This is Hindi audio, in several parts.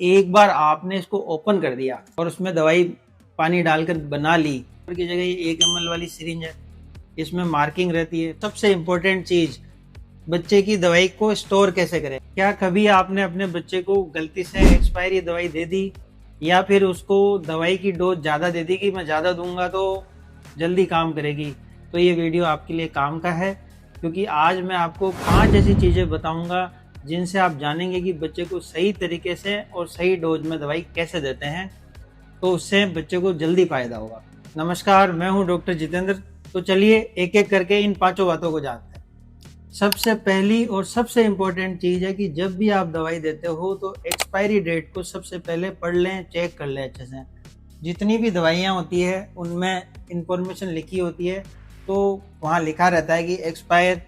एक बार आपने इसको ओपन कर दिया और उसमें दवाई पानी डालकर बना ली की जगह ये 1 ml वाली सिरिंज है, इसमें मार्किंग रहती है। सबसे इम्पोर्टेंट चीज, बच्चे की दवाई को स्टोर कैसे करें। क्या कभी आपने अपने बच्चे को गलती से एक्सपायरी दवाई दे दी या फिर उसको दवाई की डोज ज़्यादा दे दी कि मैं ज़्यादा दूंगा तो जल्दी काम करेगी? तो ये वीडियो आपके लिए काम का है, क्योंकि आज मैं आपको 5 ऐसी चीज़ें बताऊंगा जिनसे आप जानेंगे कि बच्चे को सही तरीके से और सही डोज में दवाई कैसे देते हैं, तो उससे बच्चे को जल्दी फायदा होगा। नमस्कार, मैं हूं डॉक्टर जितेंद्र। तो चलिए एक एक करके इन 5 बातों को जानते हैं। सबसे पहली और सबसे इम्पोर्टेंट चीज़ है कि जब भी आप दवाई देते हो तो एक्सपायरी डेट को सबसे पहले पढ़ लें, चेक कर लें अच्छे से। जितनी भी दवाइयाँ होती है उनमें इंफॉर्मेशन लिखी होती है, तो वहाँ लिखा रहता है कि एक्सपायर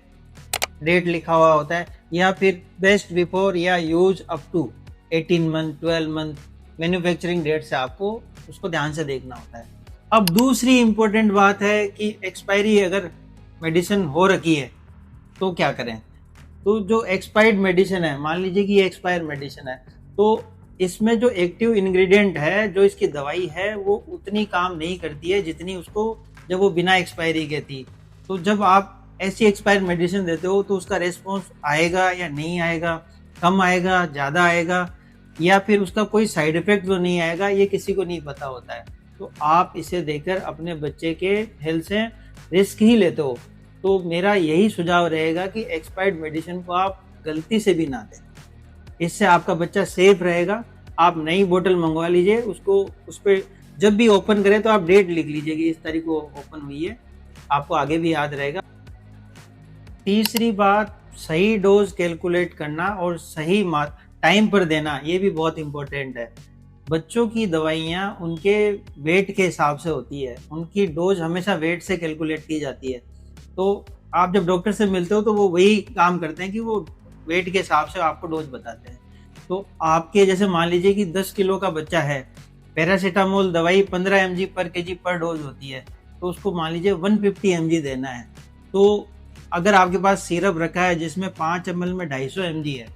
डेट लिखा हुआ होता है, या फिर बेस्ट बिफोर या use up to 18 month 12 month manufacturing date से आपको उसको ध्यान से देखना होता है। अब दूसरी इंपॉर्टेंट बात है कि एक्सपायरी अगर मेडिसिन हो रखी है तो क्या करें। तो जो एक्सपायर्ड मेडिसिन है, मान लीजिए कि ये एक्सपायर्ड मेडिसिन है, तो इसमें जो एक्टिव इंग्रेडिएंट है, जो इसकी दवाई है, वो उतनी काम नहीं करती है जितनी उसको जब वो बिना एक्सपायरी के थी। तो जब आप ऐसी एक्सपायर्ड मेडिसिन देते हो तो उसका रेस्पॉन्स आएगा या नहीं आएगा, कम आएगा, ज़्यादा आएगा, या फिर उसका कोई साइड इफेक्ट तो नहीं आएगा, ये किसी को नहीं पता होता है। तो आप इसे देकर अपने बच्चे के हेल्थ से रिस्क ही लेते हो। तो मेरा यही सुझाव रहेगा कि एक्सपायर्ड मेडिसिन को आप गलती से भी ना दें, इससे आपका बच्चा सेफ रहेगा। आप नई बोतल मंगवा लीजिए, उसको उस पर जब भी ओपन करें तो आप डेट लिख लीजिए कि इस तारीख को ओपन हुई है, आपको आगे भी याद रहेगा। तीसरी बात, सही डोज कैलकुलेट करना और सही टाइम पर देना, ये भी बहुत इंपॉर्टेंट है। बच्चों की दवाइयाँ उनके वेट के हिसाब से होती है, उनकी डोज हमेशा वेट से कैलकुलेट की जाती है। तो आप जब डॉक्टर से मिलते हो तो वो वही काम करते हैं कि वो वेट के हिसाब से आपको डोज बताते हैं। तो आपके जैसे मान लीजिए कि 10 किलो का बच्चा है, पैरासीटामोल दवाई 15 mg पर केजी पर डोज होती है, तो उसको मान लीजिए 150 mg देना है। तो अगर आपके पास सिरप रखा है जिसमें 5 ml में 250 mg है,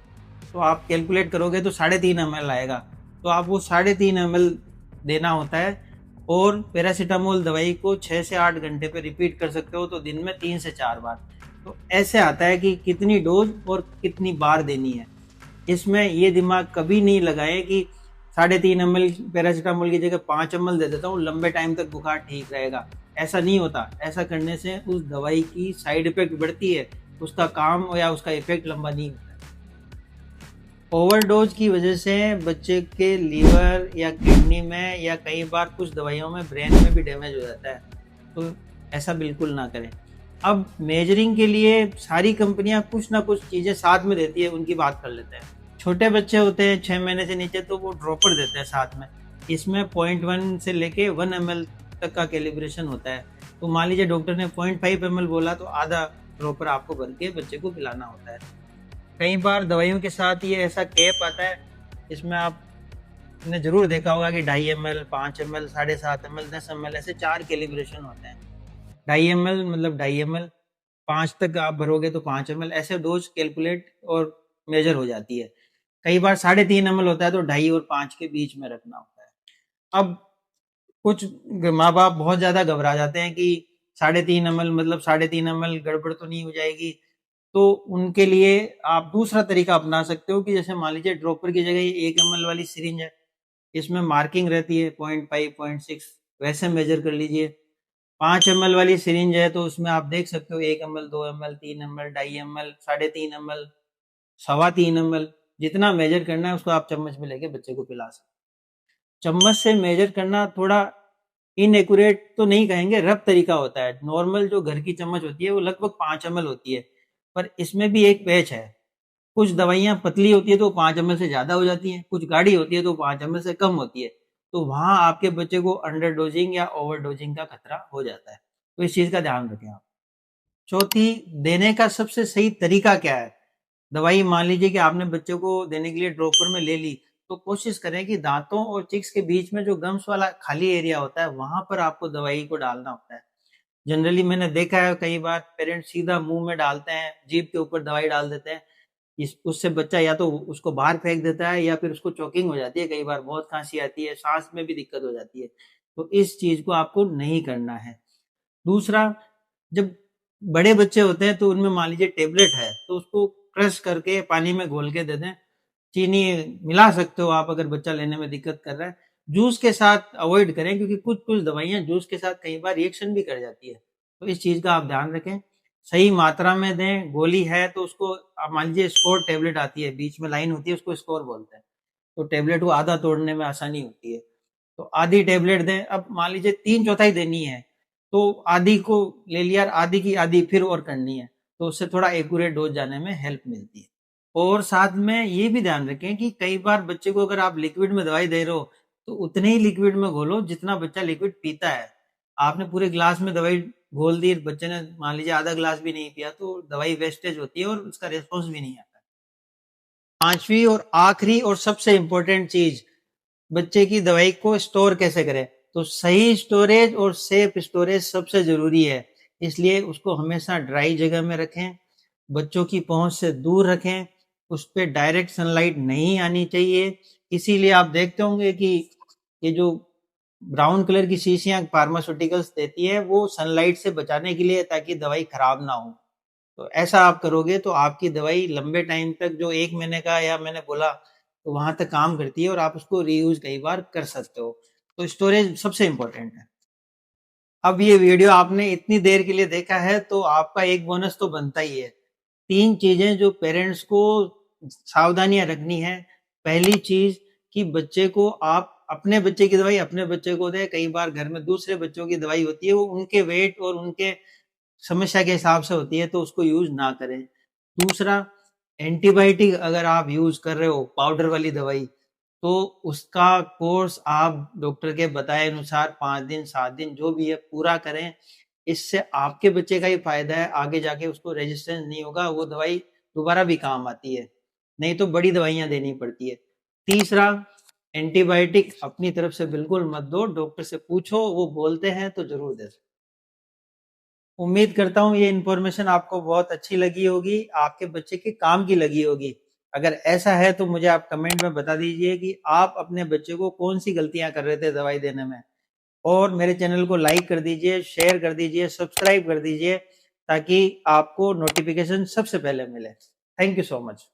तो आप कैलकुलेट करोगे तो 3.5 ml आएगा। तो आप वो 3.5 ml देना होता है। और पैरासीटामोल दवाई को 6 से 8 घंटे पे रिपीट कर सकते हो, तो दिन में 3 से 4 बार। तो ऐसे आता है कि कितनी डोज और कितनी बार देनी है। इसमें ये दिमाग कभी नहीं लगाए कि 3.5 ml पैरासीटामोल की जगह 5 ml दे देता हूँ, लंबे टाइम तक बुखार ठीक रहेगा। ऐसा नहीं होता। ऐसा करने से उस दवाई की साइड इफेक्ट बढ़ती है, उसका काम या उसका इफेक्ट लंबा नहीं होता। ओवरडोज की वजह से बच्चे के लीवर या किडनी में या कई बार कुछ दवाइयों में ब्रेन में भी डैमेज हो जाता है, तो ऐसा बिल्कुल ना करें। अब मेजरिंग के लिए सारी कंपनियां कुछ ना कुछ चीज़ें साथ में देती है, उनकी बात कर लेते हैं। छोटे बच्चे होते हैं 6 महीने से नीचे, तो वो ड्रॉपर देते हैं साथ में। इसमें 0.1 से लेके 1 ml तक का कैलिब्रेशन होता है। तो मान लीजिए डॉक्टर ने 0.5 ml बोला तो आधा ड्रॉपर आपको भर के बच्चे को पिलाना होता है। कई बार दवाइयों के साथ ये ऐसा कैप आता है, इसमें आपने जरूर देखा होगा कि 2.5 ml, 5 ml, 7.5 ml, 10 ml, ऐसे 4 कैलिब्रेशन होते हैं। 2.5 ml मतलब 2.5 ml, 5 तक आप भरोगे तो 5 ml, ऐसे डोज कैलकुलेट और मेजर हो जाती है। कई बार 3.5 ml होता है, तो 2.5 और 5 के बीच में रखना होता है। अब कुछ माँ बाप बहुत ज्यादा घबरा जाते हैं कि 3.5 ml मतलब 3.5 ml गड़बड़ तो नहीं हो जाएगी। तो उनके लिए आप दूसरा तरीका अपना सकते हो कि जैसे मान लीजिए ड्रॉपर की जगह ये 1 ml वाली सिरिंज है, इसमें मार्किंग रहती है 0.5 0.6, वैसे मेजर कर लीजिए। 5 ml वाली सिरिंज है तो उसमें आप देख सकते हो 1 ml, 2 ml, 3 ml, 2.5 ml, 3.5 ml, 3.25 ml, जितना मेजर करना है उसको आप चम्मच में लेके बच्चे को पिला सकते हो। चम्मच से मेजर करना थोड़ा इनएक्यूरेट तो नहीं कहेंगे, रफ तरीका होता है। नॉर्मल जो घर की चम्मच होती है वो लगभग 5 ml होती है, पर इसमें भी एक पैच है। कुछ दवाइयाँ पतली होती है तो 5 ml से ज़्यादा हो जाती हैं, कुछ गाढ़ी होती है तो 5 ml से कम होती है। तो वहाँ आपके बच्चे को अंडर डोजिंग या ओवर डोजिंग का खतरा हो जाता है। तो इस चीज़ का ध्यान रखें आप। चौथी, देने का सबसे सही तरीका क्या है। दवाई मान लीजिए कि आपने बच्चे को देने के लिए ड्रॉपर में ले ली, तो कोशिश करें कि दांतों और चिक्स के बीच में जो गम्स वाला खाली एरिया होता है वहां पर आपको दवाई को डालना होता है। जनरली मैंने देखा है कई बार पेरेंट्स सीधा मुंह में डालते हैं, जीभ के ऊपर दवाई डाल देते हैं। इस उससे बच्चा या तो उसको बाहर फेंक देता है या फिर उसको चोकिंग हो जाती है, कई बार बहुत खांसी आती है, सांस में भी दिक्कत हो जाती है। तो इस चीज को आपको नहीं करना है। दूसरा, जब बड़े बच्चे होते हैं तो उनमें मान लीजिए टेबलेट है तो उसको क्रश करके पानी में घोल के दे दें। चीनी मिला सकते हो आप अगर बच्चा लेने में दिक्कत कर रहा है। जूस के साथ अवॉइड करें क्योंकि कुछ कुछ दवाइयां जूस के साथ कई बार रिएक्शन भी कर जाती है। तो इस चीज का आप ध्यान रखें, सही मात्रा में दें। गोली है तो उसको आप मान लीजिए स्कोर टेबलेट आती है, बीच में लाइन होती है, उसको स्कोर बोलते हैं। तो टेबलेट को आधा तोड़ने में आसानी होती है, तो आधी टेबलेट दें। अब मान लीजिए 3/4 देनी है तो आधी को ले लिया, आधी की आधी फिर और करनी है, तो उससे थोड़ा एक्यूरेट डोज जाने में हेल्प मिलती है। और साथ में ये भी ध्यान रखें कि कई बार बच्चे को अगर आप लिक्विड में दवाई दे रहे हो तो उतने ही लिक्विड में घोलो जितना बच्चा लिक्विड पीता है। आपने पूरे ग्लास में दवाई घोल दी, बच्चे ने मान लीजिए आधा ग्लास भी नहीं पिया, तो दवाई वेस्टेज होती है और उसका रिस्पॉन्स भी नहीं आता। पांचवी और आखिरी और सबसे इंपॉर्टेंट चीज, बच्चे की दवाई को स्टोर कैसे करें। तो सही स्टोरेज और सेफ स्टोरेज सबसे जरूरी है, इसलिए उसको हमेशा ड्राई जगह में रखें, बच्चों की पहुंच से दूर रखें, उस पर डायरेक्ट सनलाइट नहीं आनी चाहिए। इसीलिए आप देखते होंगे कि ये जो ब्राउन कलर की शीशियां फार्मास्यूटिकल्स देती है वो सनलाइट से बचाने के लिए, ताकि दवाई खराब ना हो। तो ऐसा आप करोगे तो आपकी दवाई लंबे टाइम तक, जो 1 महीने का या मैंने बोला, तो वहां तक काम करती है और आप उसको रीयूज कई बार कर सकते हो। तो स्टोरेज सबसे इंपॉर्टेंट है। अब ये वीडियो आपने इतनी देर के लिए देखा है तो आपका एक बोनस तो बनता ही है। 3 चीजें जो पेरेंट्स को सावधानियां रखनी है। पहली चीज कि बच्चे को आप अपने बच्चे की दवाई अपने बच्चे को दें। कई बार घर में दूसरे बच्चों की दवाई होती है, वो उनके वेट और उनके समस्या के हिसाब से होती है, तो उसको यूज ना करें। दूसरा, एंटीबायोटिक अगर आप यूज कर रहे हो, पाउडर वाली दवाई, तो उसका कोर्स आप डॉक्टर के बताए अनुसार 5 दिन 7 दिन जो भी है पूरा करें। इससे आपके बच्चे का ही फायदा है, आगे जाके उसको रेजिस्टेंस नहीं होगा, वो दवाई दोबारा भी काम आती है, नहीं तो बड़ी दवाइयां देनी पड़ती है। तीसरा, एंटीबायोटिक अपनी तरफ से बिल्कुल मत दो, डॉक्टर से पूछो, वो बोलते हैं तो जरूर दे। उम्मीद करता हूँ ये इन्फॉर्मेशन आपको बहुत अच्छी लगी होगी, आपके बच्चे के काम की लगी होगी। अगर ऐसा है तो मुझे आप कमेंट में बता दीजिए कि आप अपने बच्चे को कौन सी गलतियां कर रहे थे दवाई देने में। और मेरे चैनल को लाइक कर दीजिए, शेयर कर दीजिए, सब्सक्राइब कर दीजिए, ताकि आपको नोटिफिकेशन सबसे पहले मिले। Thank you so much.